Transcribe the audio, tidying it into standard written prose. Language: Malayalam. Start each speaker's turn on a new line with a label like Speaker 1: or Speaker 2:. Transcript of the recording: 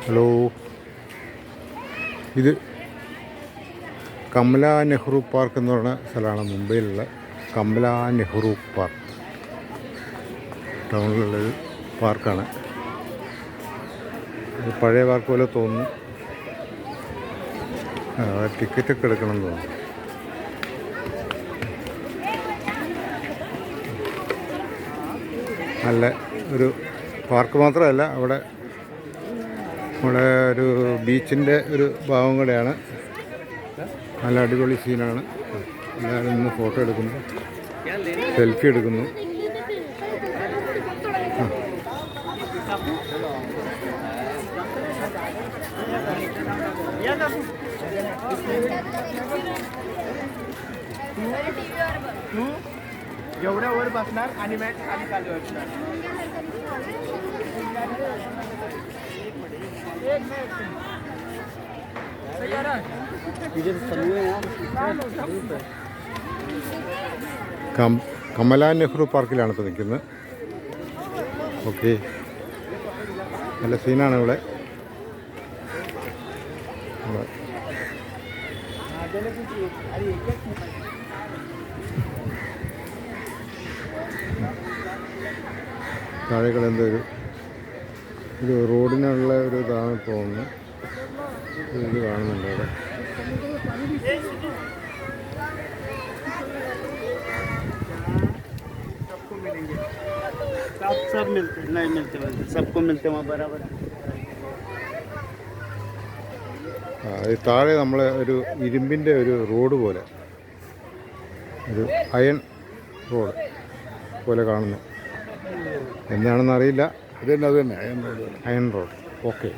Speaker 1: ഹലോ, ഇത് കമല നെഹ്റു പാർക്ക് എന്ന് പറയുന്ന സ്ഥലമാണ്. മുംബൈയിലുള്ള കമല നെഹ്റു പാർക്ക് ടൗണിലുള്ളൊരു പാർക്കാണ്. പഴയ പാർക്ക് പോലെ തോന്നുന്നു. ടിക്കറ്റൊക്കെ എടുക്കണം എന്ന് തോന്നുന്നു. നല്ല ഒരു പാർക്ക് മാത്രമല്ല, അവിടെ ഒരു ബീച്ചിൻ്റെ ഒരു ഭാഗം കൂടെയാണ്. നല്ല അടിപൊളി സീനാണ്. എല്ലാവരും ഇന്ന് ഫോട്ടോ എടുക്കുന്നു, സെൽഫി എടുക്കുന്നു.
Speaker 2: एवढ्या वर बसणार आणि मॅच खाली चालू असणार.
Speaker 1: കമല നെഹ്റു പാർക്കിലാണ് ഇപ്പോൾ നിൽക്കുന്നത്. ഓക്കെ, നല്ല സീനാണ് ഇവിടെ. താഴെക്കൂടെ എന്തോ ഒരു റോഡിനുള്ള ഒരു ഇതാണ് തോന്നുന്നു. ഇത് കാണുന്നുണ്ട് അവിടെ.
Speaker 2: सब मिलते नहीं मिलते, सबको मिलते वहाँ बराबर.
Speaker 1: താഴെ നമ്മൾ ഒരു ഇരുമ്പിൻ്റെ ഒരു റോഡ് പോലെ, ഒരു അയൺ റോഡ് പോലെ കാണുന്നു. എന്താണെന്ന് അറിയില്ല.
Speaker 3: അത് തന്നെ
Speaker 1: അയൺ റോഡ്. ഓക്കെ.